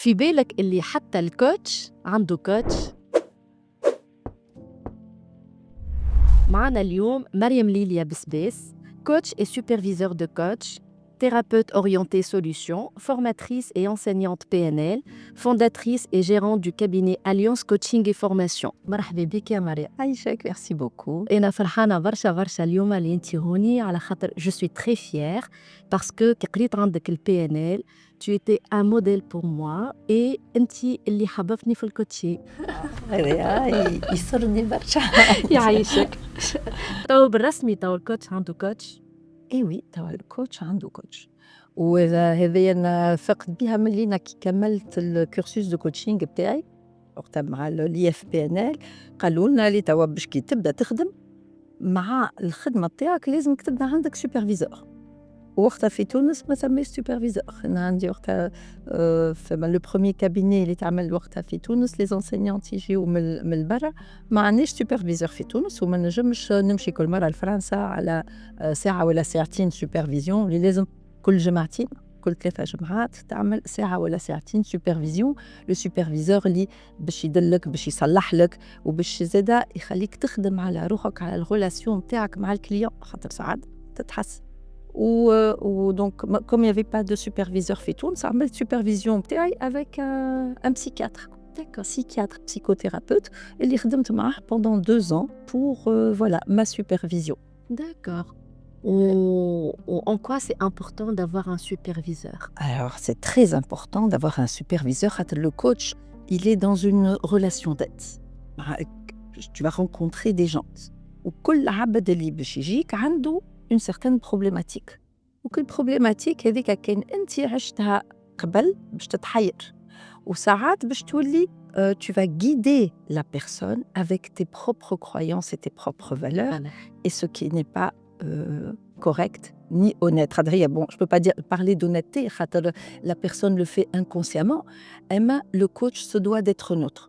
في بالك اللي حتى الcoach عنده coach؟ معنا اليوم مريم ليليا بسباس، coach et superviseur de coach, thérapeute orientée solution, formatrice et enseignante PNL, fondatrice et gérante du cabinet Alliance Coaching et Formation. مرحبا بك يا مريم. عايشك ميرسي بوكو. أنا فرحانة برشا اليوم اللي انتي هوني على خاطر je suis très fière parce que كي قريت عندك ال PNL tu étais un modèle pour moi et انتي اللي حببتني في الكوتشي. هذايا يسرني برشا. يعيشك. تو بالرسمي تو الكوتش عنده كوتش؟ اي وي توا الكوتش عنده كوتش، وهذايا انا فقت بها ملي انا كي كملت الكورسوس دو كوتشينغ بتاعي وقتها مع الاي اف بي ان ال قالوا لنا لي توا باش كي تبدا تخدم مع الخدمه بتاعك لازمك تبدا عندك سوبرفيزور. وقتها في تونس ما ثماش سوبرفيزور، انا عندي وقتها في لو بروميي كابيني اللي تعمل وقتها في تونس لي زونسينيونت يجيو من برا، ما عندناش سوبرفيزور في تونس وما نجمش نمشي كل مره لفرنسا على ساعه ولا ساعتين سوبرفيزيون اللي لازم كل جمعتين كل 3 جمعات تعمل ساعه ولا ساعتين سوبرفيزيون. لو سوبرفيزور اللي باش يدلك باش يصلح لك وباش زاده يخليك تخدم على روحك على الريلاسيون نتاعك مع الكليون خاطر ساعات تتحسن. Donc, comme il n'y avait pas de superviseur fait tout, ça m'a supervision avec un psychiatre. D'accord, psychiatre, psychothérapeute. Et il a pendant 2 ans pour voilà, ma supervision. D'accord. En quoi c'est important d'avoir un superviseur? Alors, c'est très important d'avoir un superviseur. Le coach, il est dans une relation d'aide. Tu vas rencontrer des gens. وكل عبد اللي باش يجيك عنده une certaine problématique. وكل problématique هذيك كان أنت عشتها قبل باش تتحير. وساعات باش تولي tu vas guider la personne avec tes propres croyances et tes propres valeurs. Voilà. Et ce qui n'est pas correct ni honnête. Bon, je peux pas parler d'honnêteté, la personne le fait inconsciemment. Mais le coach se doit d'être neutre.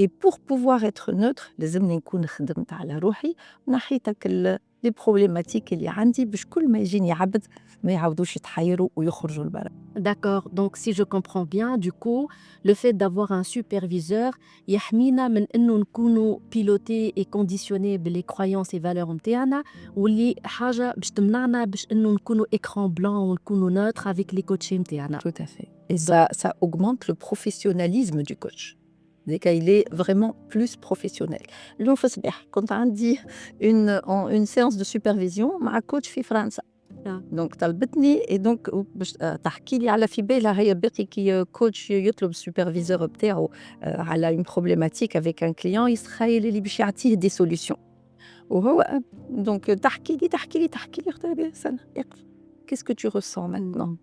Et pour pouvoir être neutre, لازمني نكون خدمت على روحي ونحيتك les problématiques اللي عندي باش كل ما يجيني عبد ما يعاودوش يتحيروا ويخرجوا لبرا. D'accord, donc si je comprends bien, du coup, le fait d'avoir un superviseur يحمينا من إنه نكونوا pilotés et conditionnés بles croyances et valeurs متاعنا واللي حاجة باش تمنعنا باش إنه نكونوا écran blanc ونكونوا neutre avec les coachs متاعنا. Tout à fait. Et ça augmente le professionnalisme du coach. Il est vraiment plus professionnel. اليوم في الصباح كنت عندي une séance de supervision مع coach في فرنسا. دونك طلبتني et donc باش تحكي لي على في بالها هي باقي كي كوتش يطلب السوبرفيزور بتاعه على une problématique avec un client يتخيل اللي باش يعطيه des solutions. وهو دونك تحكي لي قلت لها استنى اقف. Qu'est-ce que tu ressens maintenant?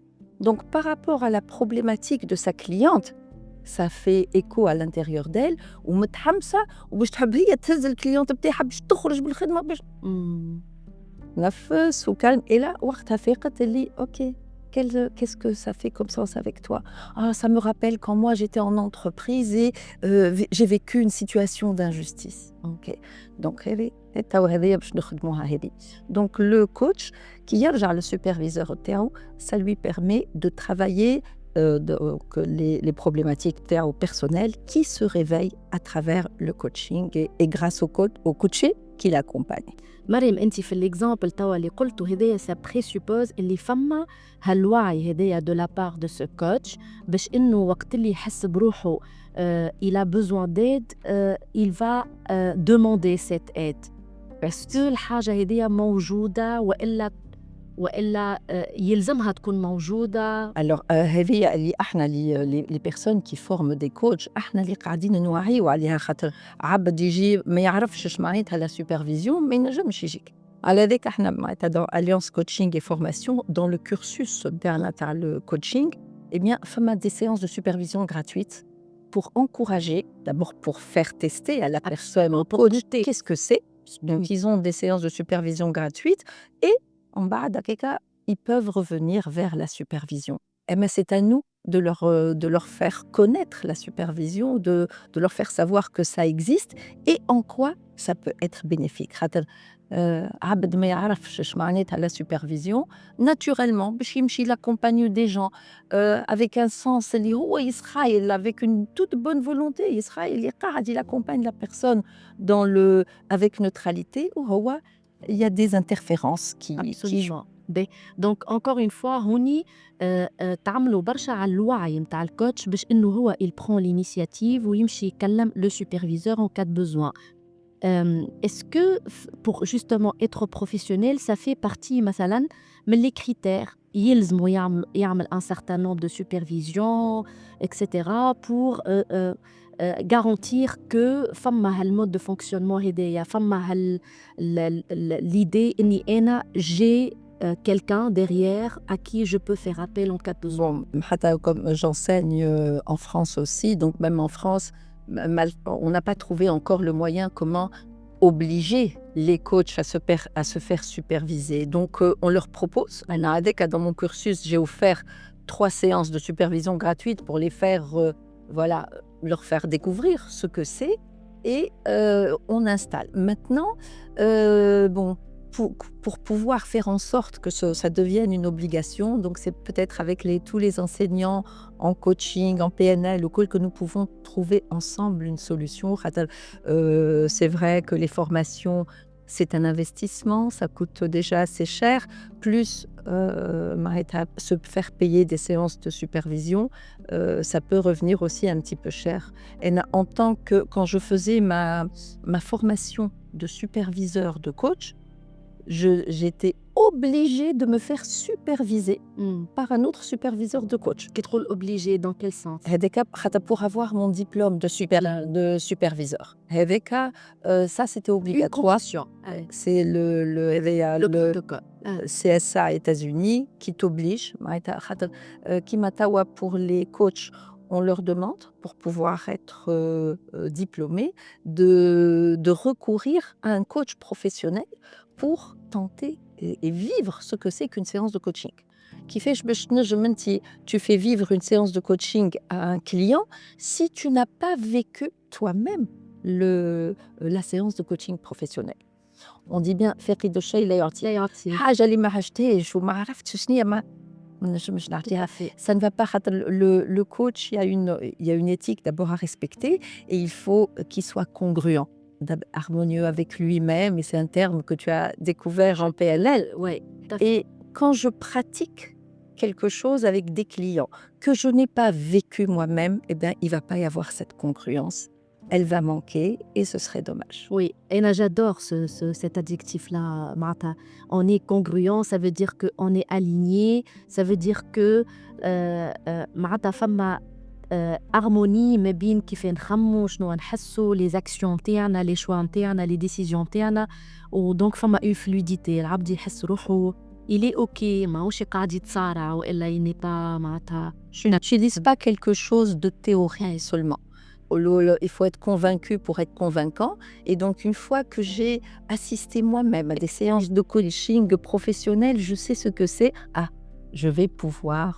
Donc par rapport à la problématique de sa cliente, ça fait écho à l'intérieur d'elle ومتحمسه وباش تحب هي تهز الكليونت بتاعها باش تخرج بالخدمه باش نفس وكان إلى وقتها فاقت اللي اوكي qu'est-ce que ça fait comme sens avec toi? Ah, ça me rappelle quand moi j'étais en entreprise et j'ai vécu une situation d'injustice. Ok, donc هذه باش نخدموها هذه. Donc le coach qui يرجع للسوبرفيزور تاعو ça lui permet de travailler donc les problématiques personnelles qui se réveillent à travers le coaching et grâce au coaché qui l'accompagne. مريم انت في الاكزامبل توا اللي قلته هذايا سا بريسوبوز اللي فما هالوعي هذايا دو لا بار دو سو كوتش باش انه وقت اللي يحس بروحه il a besoin d'aide il va demander cette aide. بس الحاجه هذيا موجوده والا يلزمها تكون موجوده. Alors هذه اللي احنا les personnes qui forment des coachs احنا اللي قاعدين نوعيو عليها خاطر عبد يجي ما يعرفش اش معناتها لا سوبرفيزيون ما ينجمش يجيك. على ذاك احنا معناتها dans Alliance Coaching et Formation dans le cursus نتاعنا تاع le coaching eh bien فما des séances de supervision gratuites pour encourager d'abord pour faire tester à la personne au coach qu'est-ce que c'est. Donc ils ont des séances de supervision gratuites et en bas d'Akeka, ils peuvent revenir vers la supervision. Mais c'est à nous de leur faire connaître la supervision, de leur faire savoir que ça existe et en quoi ça peut être bénéfique. خاطر عبد ما يعرفش اش معناتها la supervision, naturellement باش يمشي il accompagne des gens avec un sens اللي هو يسخايل avec une toute bonne volonté يسخايل يقعد il accompagne la personne dans le avec neutralité وهو il y a des interférences qui Absolument. Donc encore une fois هوني تعملوا برشا على الوعي متاع الcoach باش إنه هو il prend l'initiative ويمشي يكلم le superviseur en cas de besoin. Est-ce que pour justement être professionnel, ça fait partie مثلا من les critères يلزموا يعمل un certain nombre de supervision etc. pour garantir que فما هالمود de fonctionnement هدايا فما l'idée إني أنا j'ai quelqu'un derrière à qui je peux faire appel en cas de besoin. Bon, حتى comme j'enseigne en France aussi, donc même en France, on n'a pas trouvé encore le moyen comment obliger les coachs à se faire superviser. Donc, on leur propose. Dans mon cursus, j'ai offert 3 séances de supervision gratuites pour les faire, voilà, leur faire découvrir ce que c'est et on installe. Maintenant, bon, pour pouvoir faire en sorte que ça devienne une obligation, donc c'est peut-être avec tous les enseignants en coaching, en PNL, que nous pouvons trouver ensemble une solution. C'est vrai que les formations, c'est un investissement, ça coûte déjà assez cher, plus se faire payer des séances de supervision, ça peut revenir aussi un petit peu cher. Et en tant que, quand je faisais ma formation de superviseur de coach, j'étais obligée de me faire superviser par un autre superviseur de coach. Qui est trop obligé, dans quel sens? Pour avoir mon diplôme de superviseur. Ça, c'était obligatoire. C'est le protocole. CSA États-Unis qui t'oblige. Pour les coachs, on leur demande, pour pouvoir être diplômé, de recourir à un coach professionnel pour tenter et vivre ce que c'est qu'une séance de coaching. Qui fait, tu fais vivre une séance de coaching à un client si tu n'as pas vécu toi-même la séance de coaching professionnel. On dit bien, فاقد الشيء لا يعطي. حاجة اللي ما عشتهاش وما عرفتش شنو هي ما نجمش نعطيها. Ça ne va pas. Le coach, il y a une éthique d'abord à respecter et il faut qu'il soit congruent, harmonieux avec lui-même, et c'est un terme que tu as découvert en PNL. Ouais. Et quand je pratique quelque chose avec des clients que je n'ai pas vécu moi-même, eh bien, il ne va pas y avoir cette congruence. Elle va manquer et ce serait dommage. Oui, et là, j'adore cet adjectif-là, Martha. On est congruent, ça veut dire qu'on est aligné, ça veut dire que Martha femme harmonie ما بين كيف نخمو شنو نحسو les actions نتاعنا les choix نتاعنا les décisions نتاعنا ودونك فما une fluidité العبد يحس روحه il est ok ماهوش قاعد يتصارع والا il n'est pas معناتها je n'utilise pas quelque chose de théorien seulement. Il faut être convaincu pour être convaincant. Et donc, une fois que j'ai assisté moi-même à des séances de coaching professionnelles, je sais ce que c'est. Je vais pouvoir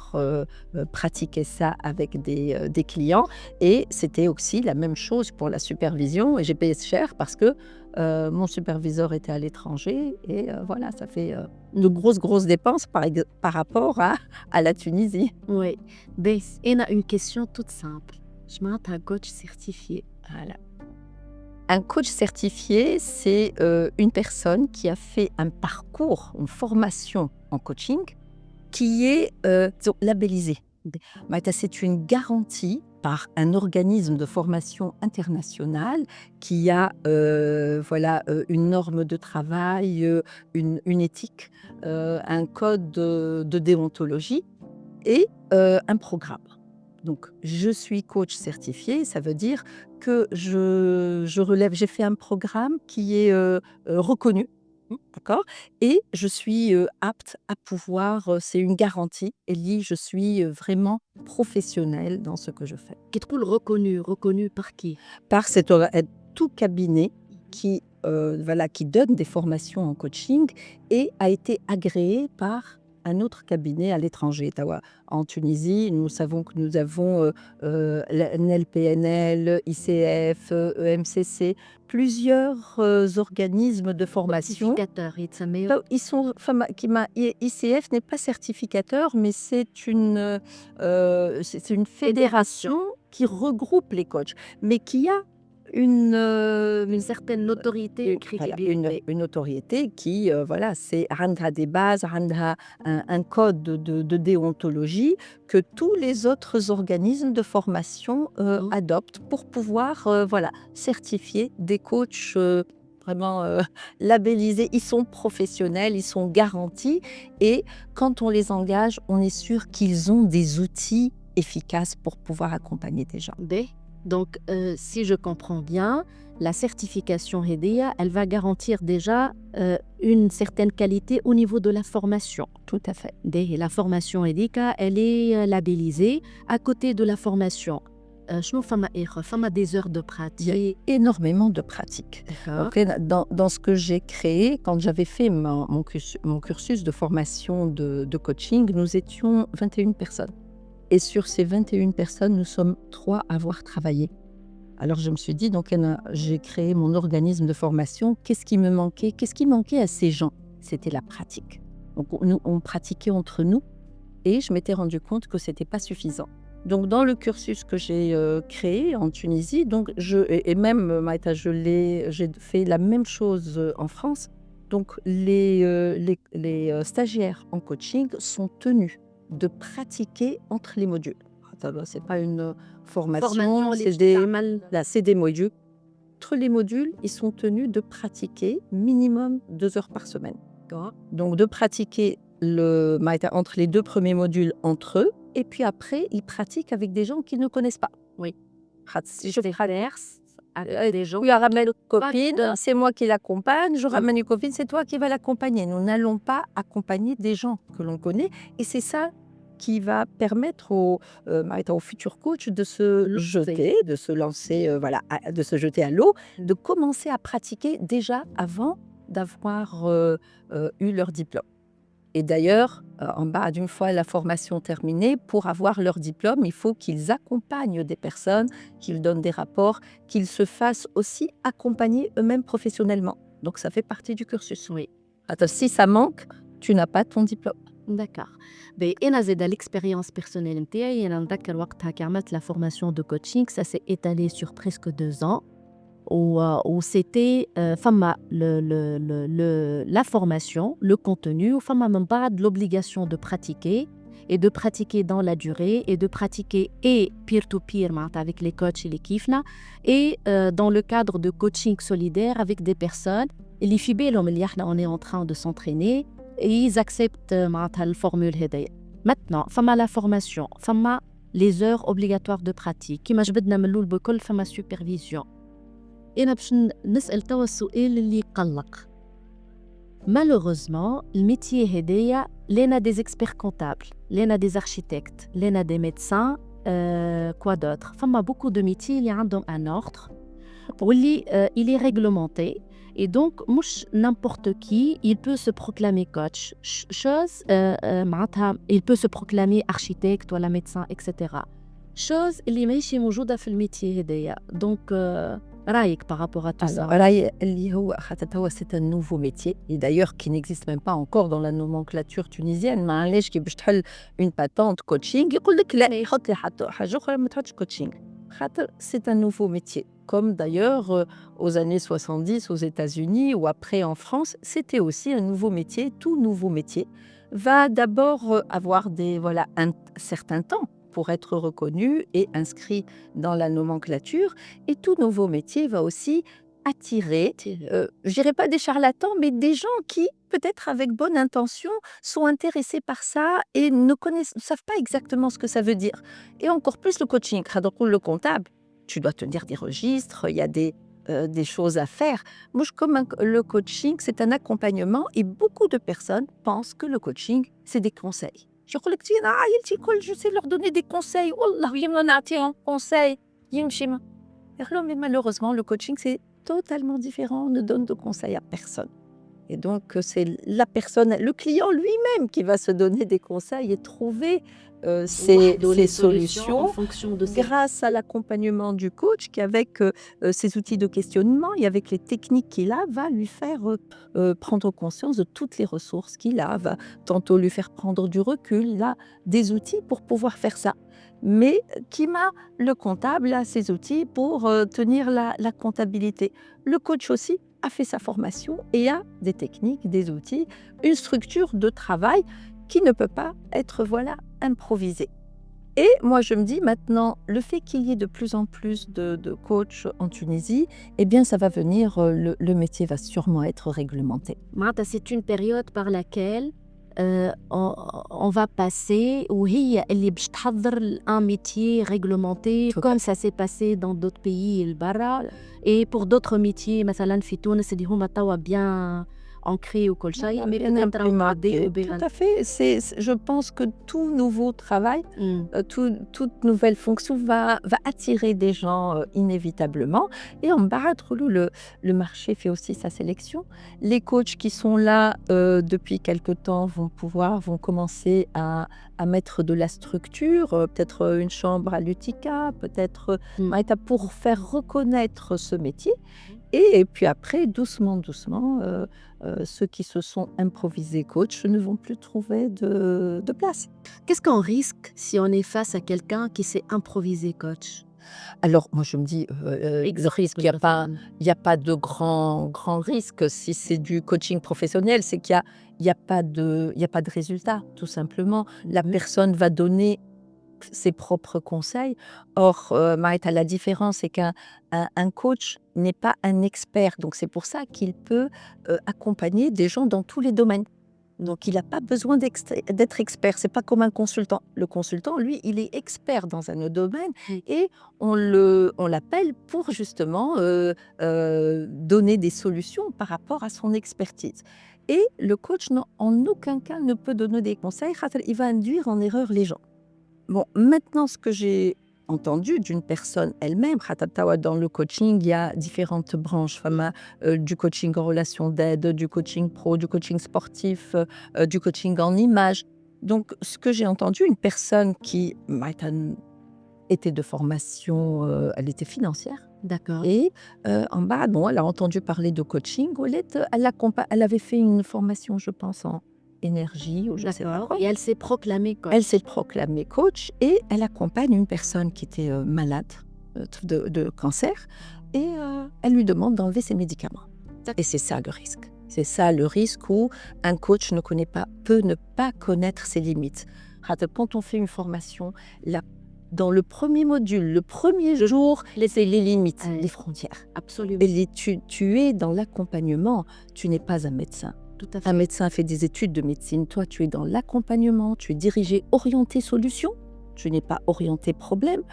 pratiquer ça avec des clients. Et c'était aussi la même chose pour la supervision. Et j'ai payé cher parce que mon superviseur était à l'étranger. Et voilà, ça fait de grosses dépenses par rapport à la Tunisie. Oui. Ben, on a une question toute simple. Je m'attends un coach certifié. Voilà. Un coach certifié, c'est une personne qui a fait un parcours, une formation en coaching qui est labellisée. C'est une garantie par un organisme de formation internationale qui a une norme de travail, une éthique, un code de déontologie et un programme. Donc, je suis coach certifié, ça veut dire que j'ai fait un programme qui est reconnu, d'accord ? Et je suis apte à pouvoir, c'est une garantie, et je suis vraiment professionnelle dans ce que je fais. Qui est reconnu par qui ? Par tout cabinet qui donne des formations en coaching et a été agréé par un autre cabinet à l'étranger. Tawa. En Tunisie, nous savons que nous avons la NLPNL, ICF, EMCC, plusieurs organismes de formation. certificateur يتسميو. Ils sont, ICF n'est pas certificateur, mais c'est une fédération qui regroupe les coachs, mais qui a Une certaine notoriété, une voilà, crédibilité. une notoriété qui, voilà, c'est عندها des bases, عندها un code de déontologie que tous les autres organismes de formation adoptent pour pouvoir voilà, certifier des coachs vraiment labellisés. Ils sont professionnels, ils sont garantis et quand on les engage, on est sûr qu'ils ont des outils efficaces pour pouvoir accompagner des gens. Donc, si je comprends bien, la certification Hedeya, elle va garantir déjà une certaine qualité au niveau de la formation. Tout à fait. La formation Hedika, elle est labellisée. À côté de la formation, des heures de pratique. Il y a énormément de pratiques. Donc, dans ce que j'ai créé, quand j'avais fait mon cursus de formation de coaching, nous étions 21 personnes. Et sur ces 21 personnes, nous sommes 3 à avoir travaillé. Alors je me suis dit, donc j'ai créé mon organisme de formation. Qu'est-ce qui me manquait? Qu'est-ce qui manquait à ces gens? C'était la pratique. Donc on pratiquait entre nous et je m'étais rendu compte que ce n'était pas suffisant. Donc dans le cursus que j'ai créé en Tunisie, donc et même Maïta, j'ai fait la même chose en France. Donc les stagiaires en coaching sont tenus de pratiquer entre les modules. Ce n'est pas une formation, c'est des modules. Entre les modules, ils sont tenus de pratiquer minimum 2 heures par semaine. Donc de pratiquer entre les 2 premiers modules entre eux, et puis après, ils pratiquent avec des gens qu'ils ne connaissent pas. Oui. Si je traverse, des gens. tu ramènes une copine, c'est moi qui l'accompagne, je ramène une copine, c'est toi qui vas l'accompagner. Nous n'allons pas accompagner des gens que l'on connaît, et c'est ça qui va permettre aux futurs coachs de se jeter, de se lancer, de se jeter à l'eau, de commencer à pratiquer déjà avant d'avoir eu leur diplôme. Et d'ailleurs, en bas, d'une fois la formation terminée, pour avoir leur diplôme, il faut qu'ils accompagnent des personnes, qu'ils donnent des rapports, qu'ils se fassent aussi accompagner eux-mêmes professionnellement. Donc ça fait partie du cursus. Oui. Attends, si ça manque, tu n'as pas ton diplôme. D'accord. أنا زاد l'expérience personnelle نتاعي أنا نتذكر وقتها كي عملت la formation de coaching, ça s'est étalé sur presque 2 ans où c'était فما la formation, le contenu وفما من بعد l'obligation de pratiquer et de pratiquer dans la durée et de pratiquer et peer-to-peer avec les coachs et les كيفنا et dans le cadre de coaching solidaire avec des personnes اللي في بالهم اللي احنا on est en train de s'entraîner et ils acceptent la formule هدايا. Maintenant, فما la formation, فما les heures obligatoires de pratique. كيما جبدنا من الأول بكل فما supervision. أنا باش نسأل توا السؤال اللي يقلق. Malheureusement, الميتي هدايا لنا des experts comptables, لنا des architectes, لنا des médecins, quoi d'autre. فما beaucoup de métiers اللي عندهم un ordre واللي il est réglementé. Et donc, n'importe qui, il peut se proclamer coach. Il peut se proclamer architecte ou médecin, etc. Chose اللي ماشي موجودة في الميتي هدايا. Donc, رأيك par rapport à tout ça? رأيي اللي هو خاطر c'est un nouveau métier et d'ailleurs qui n'existe même pas encore dans la nomenclature tunisienne. معليش كي باش تحل une patente coaching يقول لك لا يحط لي حاجة أخرى ما تحطش coaching. C'est un nouveau métier. Comme d'ailleurs aux années 70 aux États-Unis ou après en France, c'était aussi un nouveau métier. Tout nouveau métier va d'abord avoir un certain temps pour être reconnu et inscrit dans la nomenclature. Et tout nouveau métier va aussi attirer, je dirais pas des charlatans, mais des gens qui, peut-être avec bonne intention, sont intéressés par ça et ne savent pas exactement ce que ça veut dire. Et encore plus le coaching, le comptable. Tu dois tenir des registres, il y a des choses à faire. Moi, comme le coaching, c'est un accompagnement et beaucoup de personnes pensent que le coaching, c'est des conseils. Je sais leur donner des conseils. Wallah, un conseil. Mais malheureusement, le coaching, c'est totalement différent. On ne donne de conseils à personne. Et donc, c'est la personne, le client lui-même qui va se donner des conseils et trouver ses وحده les solutions en solutions fonction de ses grâce à l'accompagnement du coach qui, avec ses outils de questionnement et avec les techniques qu'il a, va lui faire prendre conscience de toutes les ressources qu'il a, va tantôt lui faire prendre du recul. Il a des outils pour pouvoir faire ça. Mais Kima, le comptable, a ses outils pour tenir la comptabilité. Le coach aussi a fait sa formation et a des techniques, des outils, une structure de travail qui ne peut pas être improvisée. Et moi, je me dis maintenant, le fait qu'il y ait de plus en plus de coachs en Tunisie, eh bien, ça va venir, le métier va sûrement être réglementé. معناتها c'est une période par laquelle on va passer وهي اللي باش تحضر un métier réglementé Tout à comme ça s'est passé dans d'autres pays البرا et pour d'autres métiers مثلا في تونس اللي هما توا bien ancrés وكل شيء mais Bien peut-être راهو implémenté. معدي Tout à fait. Je pense que tout nouveau travail, toute nouvelle fonction va attirer des gens inévitablement. Et en bas, le marché fait aussi sa sélection. Les coachs qui sont là depuis quelque temps vont commencer à mettre de la structure, peut-être une chambre à l'UTICA, peut-être pour faire reconnaître ce métier. Et puis après, doucement, ceux qui se sont improvisés coach ne vont plus trouver de place. Qu'est-ce qu'on risque si on est face à quelqu'un qui s'est improvisé coach? Alors, moi, je me dis, risque, il y a pas de grand risque. Si c'est du coaching professionnel, c'est qu'il y a pas de résultat, tout simplement. La personne va donner ses propres conseils. Or, Maïta, la différence, c'est qu'un coach n'est pas un expert. Donc, c'est pour ça qu'il peut accompagner des gens dans tous les domaines. Donc, il n'a pas besoin d'être expert. C'est pas comme un consultant. Le consultant, lui, il est expert dans un autre domaine et on l'appelle pour justement donner des solutions par rapport à son expertise. Et le coach, en aucun cas, ne peut donner des conseils. Il va induire en erreur les gens. Bon, maintenant, ce que j'ai entendu d'une personne elle-même, dans le coaching, il y a différentes branches, du coaching en relation d'aide, du coaching pro, du coaching sportif, du coaching en image. Donc, ce que j'ai entendu, une personne qui était de formation, elle était financière. D'accord. Et en bas, elle a entendu parler de coaching. Elle avait fait une formation, je pense, en énergie ou je ne sais pas quoi. Et elle s'est proclamée coach. Elle s'est proclamée coach et elle accompagne une personne qui était malade de cancer et elle lui demande d'enlever ses médicaments. Et c'est ça le risque. C'est ça le risque où un coach peut ne pas connaître ses limites. Quand on fait une formation, dans le premier module, le premier jour, c'est les limites, les frontières. Absolument. Et tu es dans l'accompagnement, tu n'es pas un médecin. Tout à fait. Un médecin fait des études de médecine. Toi, tu es dans l'accompagnement, tu es dirigé, orienté solution. Tu n'es pas orienté problème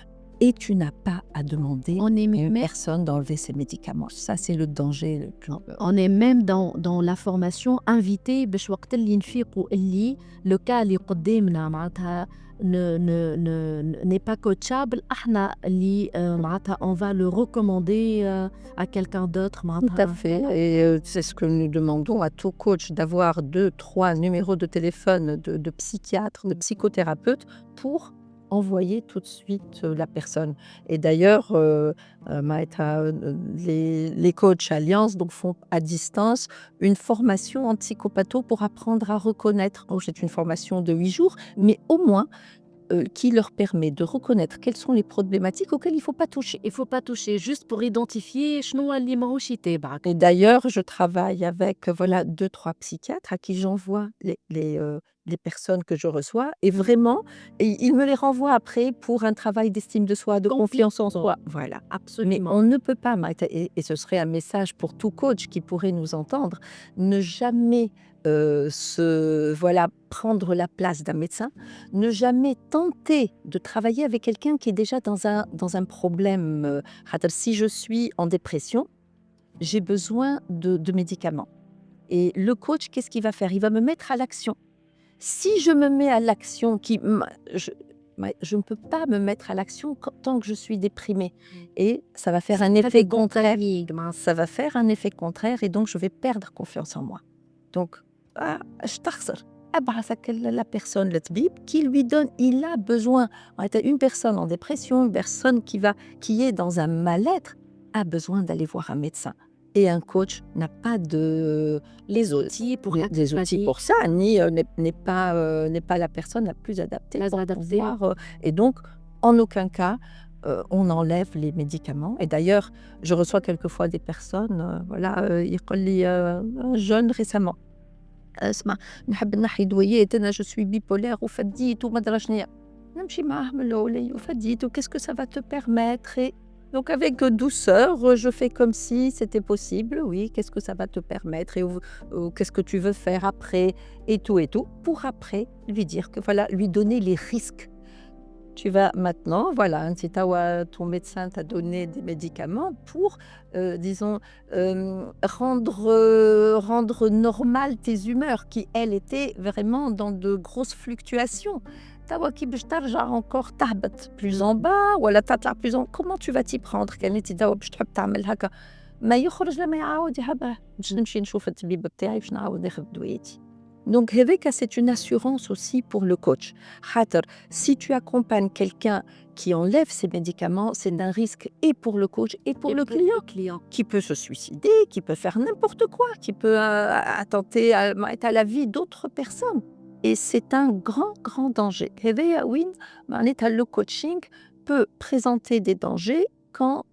et tu n'as pas à demander à une personne d'enlever ses médicaments. Ça, c'est le danger le plus. On est même dans la formation invité باش وقت اللي نفيقوا اللي le cas اللي قدامنا معناتها n'est pas coachable احنا اللي معناتها on va le recommander à quelqu'un d'autre Tout à fait. Et c'est ce que nous demandons à tout coach, d'avoir 2-3 numéros de téléphone de psychiatres, de psychothérapeutes pour envoyer tout de suite la personne. Et d'ailleurs, Maïta, les coachs Alliance font à distance une formation en psychopatho pour apprendre à reconnaître. C'est une formation de 8 jours, mais au moins qui leur permet de reconnaître quelles sont les problématiques auxquelles il ne faut pas toucher. Il ne faut pas toucher, juste pour identifier شنو اللي ماهوش يتابعك. Et d'ailleurs, je travaille avec 2-3 psychiatres à qui j'envoie les personnes que je reçois. Et vraiment, ils me les renvoient après pour un travail d'estime de soi, de confiance en soi. Voilà. Absolument. Mais on ne peut pas, et ce serait un message pour tout coach qui pourrait nous entendre, ne jamais prendre la place d'un médecin, ne jamais tenter de travailler avec quelqu'un qui est déjà dans un problème. Si je suis en dépression, j'ai besoin de médicaments. Et le coach, qu'est-ce qu'il va faire? Il va me mettre à l'action. Si je me mets à l'action, je ne peux pas me mettre à l'action tant que je suis déprimée. Et ça va faire un effet contraire. Ça va faire un effet contraire et donc je vais perdre confiance en moi. Donc, je t'assure, أبعثك la personne, le tabib, qui lui donne, il a besoin. Une personne en dépression, une personne qui est dans un mal-être, a besoin d'aller voir un médecin. Et un coach n'a pas les outils pour ça, n'est pas la personne la plus adaptée pour pouvoir. Et donc, en aucun cas, on enlève les médicaments. Et d'ailleurs, je reçois quelquefois des personnes, يقول لي un jeune récemment. اسمع نحب نحي دويات انا جو سوي بيبولير وفديت وما ادري شنيا نمشي معاه من الاول وفديت qu'est-ce que ça va te permettre et donc avec douceur je fais comme si c'était possible, oui, qu'est-ce que ça va te permettre et qu'est-ce que tu veux faire après et tout pour après lui dire que voilà, lui donner les risques. Tu vas maintenant, voilà, ton médecin t'a donné des médicaments pour, disons, rendre normales tes humeurs qui, elles, étaient vraiment dans de grosses fluctuations. توا كي باش ترجع encore تهبط plus en bas ولا تطلع plus en. Comment tu vas t'y prendre كان انت توا باش تحب تعمل هكا ما يخرج لما يعاود يهبه باش نمشي نشوف الطبيب بتاعي باش نعاود ناخذ دوايتي. Donc, c'est une assurance aussi pour le coach. Si tu accompagnes quelqu'un qui enlève ses médicaments, c'est un risque et pour le coach et pour le client qui peut se suicider, qui peut faire n'importe quoi, qui peut attenter à la vie d'autres personnes. Et c'est un grand, grand danger. Le coaching peut présenter des dangers quand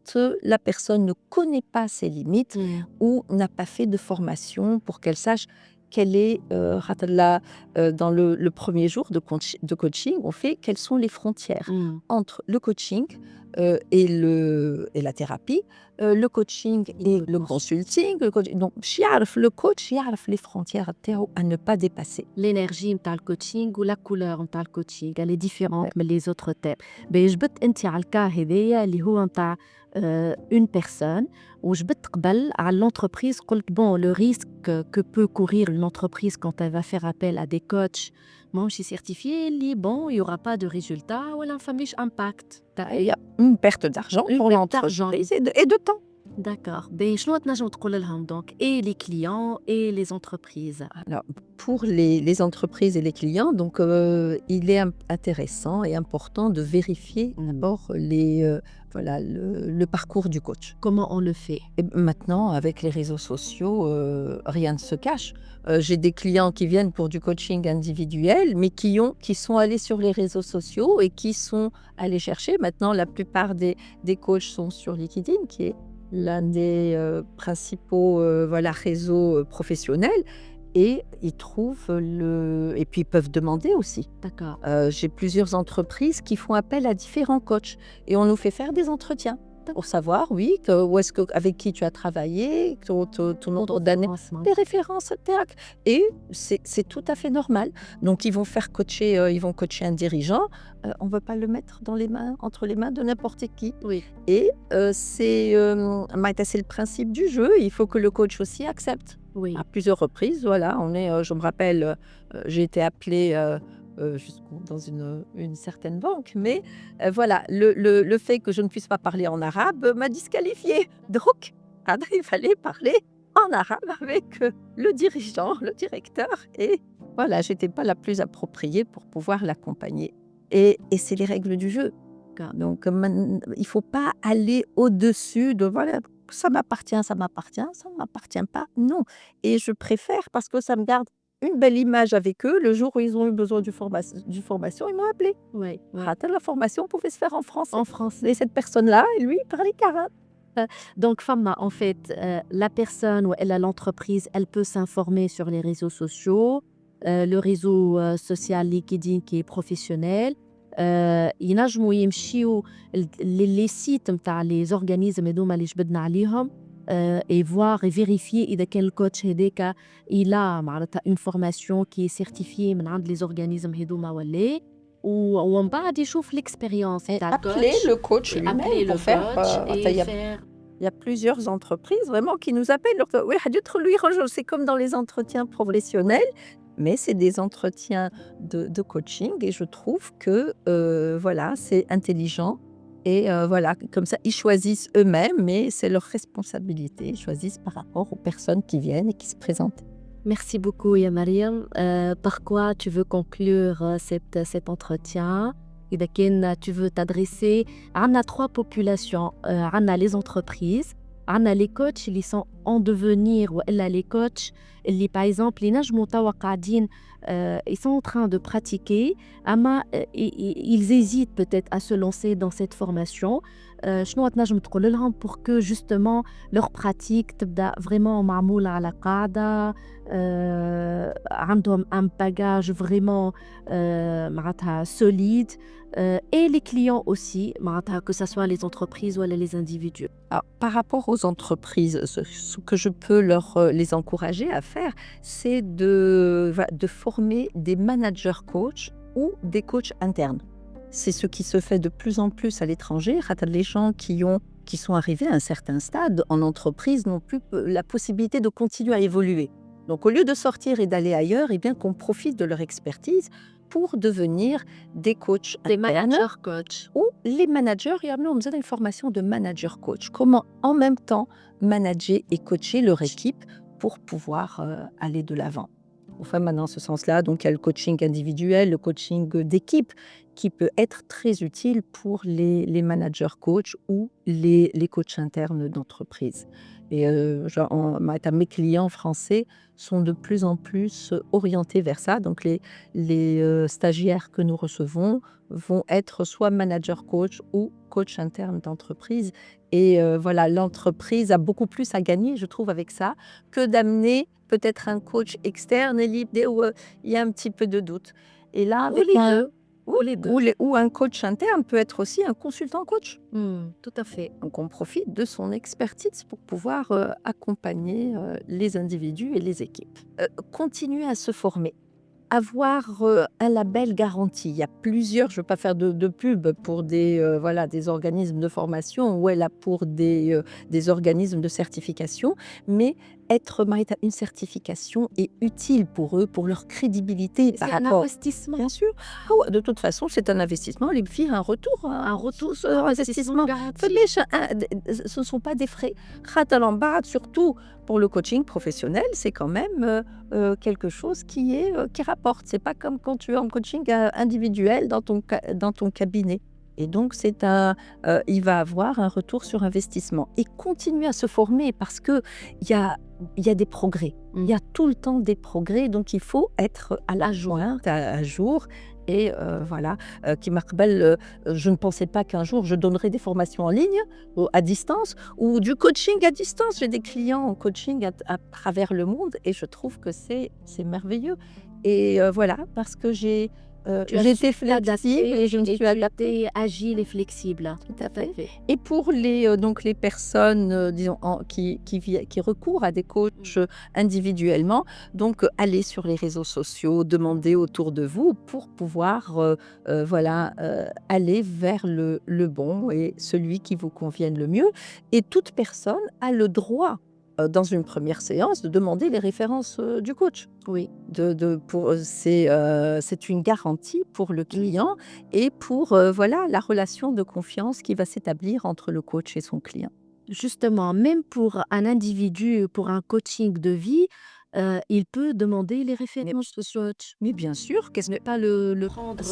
la personne ne connaît pas ses limites ou n'a pas fait de formation pour qu'elle sache quelle est, dans le premier jour de coaching, on fait quelles sont les frontières entre le coaching et la thérapie, le coaching et le consulting. Donc, le coach يعرف les frontières à ne pas dépasser. L'énergie نتاع الكوتشينغ ولا couleur نتاع الكوتشينغ elle est différente من les autres types. جبت انت على الكا هذايا اللي هو نتاع une personne وجبت قبل على l'entreprise قلت bon le risque que peut courir une entreprise quand elle va faire appel à des coachs ماهوش certifiés اللي bon il y aura pas de résultat ولا ما فماش impact. Il y a une perte d'argent pour l'entreprise et de temps. D'accord. شنو تنجم تقول لهم donc et les clients et les entreprises? Alors, pour les entreprises et les clients, donc il est intéressant et important de vérifier d'abord le parcours du coach. Comment on le fait? Et maintenant, avec les réseaux sociaux, rien ne se cache. J'ai des clients qui viennent pour du coaching individuel, mais qui sont allés sur les réseaux sociaux et qui sont allés chercher. Maintenant, la plupart des coachs sont sur LinkedIn, qui est l'un des principaux réseaux professionnels. Et ils trouvent et puis ils peuvent demander aussi. D'accord. J'ai plusieurs entreprises qui font appel à différents coachs et on nous fait faire des entretiens pour savoir, oui, avec qui tu as travaillé, ton nombre d'années, des références, et c'est tout à fait normal. Donc ils vont coacher un dirigeant. On ne veut pas le mettre entre les mains de n'importe qui. Oui. Et c'est le principe du jeu. Il faut que le coach aussi accepte. Oui. À plusieurs reprises, voilà, je me rappelle, j'ai été appelée dans une certaine banque, mais voilà, le fait que je ne puisse pas parler en arabe m'a disqualifiée. Donc, il fallait parler en arabe avec le dirigeant, le directeur, et voilà, je n'étais pas la plus appropriée pour pouvoir l'accompagner. Et c'est les règles du jeu. Donc, il ne faut pas aller au-dessus de voilà. Ça m'appartient, ça ne m'appartient pas, non. Et je préfère parce que ça me garde une belle image avec eux. Le jour où ils ont eu besoin d'une formation, ils m'ont appelé. Oui. La formation pouvait se faire en français. Et cette personne-là, lui, il parlait arabe. Donc, Fama, en fait, la personne ou l'entreprise, elle peut s'informer sur les réseaux sociaux, le réseau social LinkedIn qui est professionnel. ينجموا يمشيو les sites نتاع les organismes هذوما اللي جبدنا عليهم et voir et vérifier إذا كان الكوتش هذاك il a معناتها une formation qui est certifiée من عند les organismes هذوما ولا ومن بعد يشوف l'expérience نتاع الكوتش. Appeler le coach lui-même pour faire. Il y a plusieurs entreprises vraiment qui nous appellent. C'est comme dans les entretiens professionnels. Mais c'est des entretiens de coaching et je trouve que c'est intelligent et comme ça ils choisissent eux-mêmes, mais c'est leur responsabilité, ils choisissent par rapport aux personnes qui viennent et qui se présentent. Merci beaucoup, ya Mariam. Par quoi tu veux conclure cet entretien? إذا كان tu veux t'adresser à trois populations, عنا les entreprises, عنا les coachs اللي sont en devenir وإلا les coachs اللي par exemple ينجموا توا قاعدين ils sont en train de pratiquer أما ils hésitent peut-être à se lancer dans cette formation. شنو تنجم تقول لهم pour que justement leur pratique تبدأ vraiment معمولة على قاعدة عندهم un bagage vraiment معناتها solide et les clients aussi معناتها que ça soit les entreprises ou les individus. Alors, par rapport aux entreprises, ce que je peux les encourager à faire, c'est de former des managers coachs ou des coachs internes. C'est ce qui se fait de plus en plus à l'étranger. Les gens qui sont arrivés à un certain stade en entreprise n'ont plus la possibilité de continuer à évoluer. Donc, au lieu de sortir et d'aller ailleurs, eh bien, qu'on profite de leur expertise pour devenir des coachs Des internes managers coach. ou les managers. Et on nous a une formation de manager coach. Comment en même temps manager et coacher leur équipe pour pouvoir aller de l'avant. Enfin, maintenant, dans ce sens-là, donc il y a le coaching individuel, le coaching d'équipe qui peut être très utile pour les managers coachs ou les coachs internes d'entreprise. Et mes clients français sont de plus en plus orientés vers ça. Donc, les stagiaires que nous recevons vont être soit manager coach ou coach interne d'entreprise. Et voilà, l'entreprise a beaucoup plus à gagner, je trouve, avec ça, que d'amener peut-être un coach externe et l'idée où il y a un petit peu de doute. Et là, avec ou un coach interne peut être aussi un consultant coach. Tout à fait. Donc, on profite de son expertise pour pouvoir accompagner les individus et les équipes. Continuer à se former. Avoir un label garanti. Il y a plusieurs, je ne veux pas faire de pub pour des organismes de formation ou là pour des organismes de certification, mais une certification est utile pour eux, pour leur crédibilité. C'est un investissement. Bien sûr. De toute façon, c'est un investissement. Il faut un retour sur investissement. Ce ne sont pas des frais. Surtout pour le coaching professionnel, c'est quand même quelque chose qui rapporte. C'est pas comme quand tu es en coaching individuel dans ton cabinet. Et donc, il va avoir un retour sur investissement. Et continuer à se former parce qu'il y a des progrès. Il y a tout le temps des progrès. Donc, il faut être à jour. Et voilà, je ne pensais pas qu'un jour je donnerais des formations en ligne, à distance, ou du coaching à distance. J'ai des clients en coaching à travers le monde et je trouve que c'est merveilleux. Et voilà, parce que j'étais flexible et je me suis adaptée. Agile et flexible. Tout à fait. Et pour les personnes disons, qui recourent à des coachs individuellement, donc allez sur les réseaux sociaux, demandez autour de vous pour pouvoir aller vers le bon et celui qui vous convienne le mieux. Et toute personne a le droit dans une première séance, de demander les références du coach. Oui. C'est une garantie pour le client et pour la relation de confiance qui va s'établir entre le coach et son client. Justement, même pour un individu, pour un coaching de vie, il peut demander les références de ce coach. Mais bien sûr, qu'est-ce n'est pas le prendre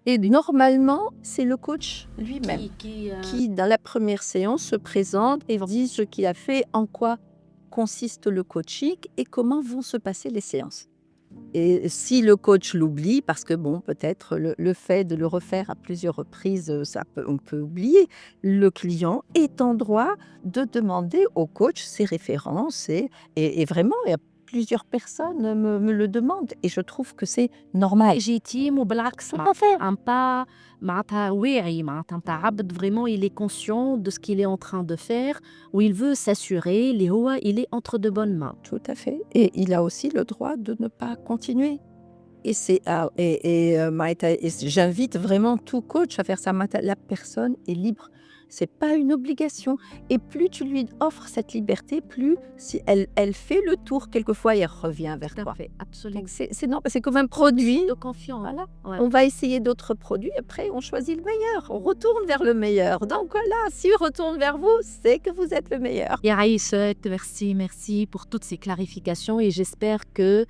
Et normalement, c'est le coach lui-même qui, dans la première séance, se présente et dit ce qu'il a fait, en quoi consiste le coaching et comment vont se passer les séances. Et si le coach l'oublie, parce que peut-être le fait de le refaire à plusieurs reprises, on peut oublier, le client est en droit de demander au coach ses références et vraiment, il y a plusieurs personnes me le demandent et je trouve que c'est normal. légitime وبالعكس un pas معناتها واعي معناتها نتاع عبد vraiment il est conscient de ce qu'il est en train de faire où il veut s'assurer اللي هو il est entre de bonnes mains. Tout à fait. Et il a aussi le droit de ne pas continuer. j'invite vraiment tout coach à faire ça. La personne est libre. C'est pas une obligation. Et plus tu lui offres cette liberté, plus si elle fait le tour quelquefois et elle revient vers toi. Parfait, absolument. Donc c'est non, c'est comme un produit. De confiance. Voilà. Ouais. On va essayer d'autres produits. Après, on choisit le meilleur. On retourne vers le meilleur. Donc voilà, si on retourne vers vous, c'est que vous êtes le meilleur. يعيشك merci pour toutes ces clarifications et j'espère que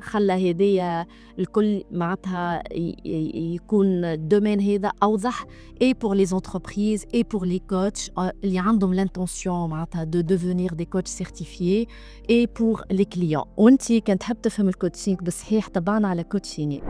خلى هدايا الكل معناتها يكون الدومين هذا أوضح et pour les entreprises et pour les coachs اللي عندهم l'intention معناتها de devenir des coachs certifiés et pour les clients. وانتي كان تحب تفهم الكوتشينج بصحيح تبعنا على كوتشيني.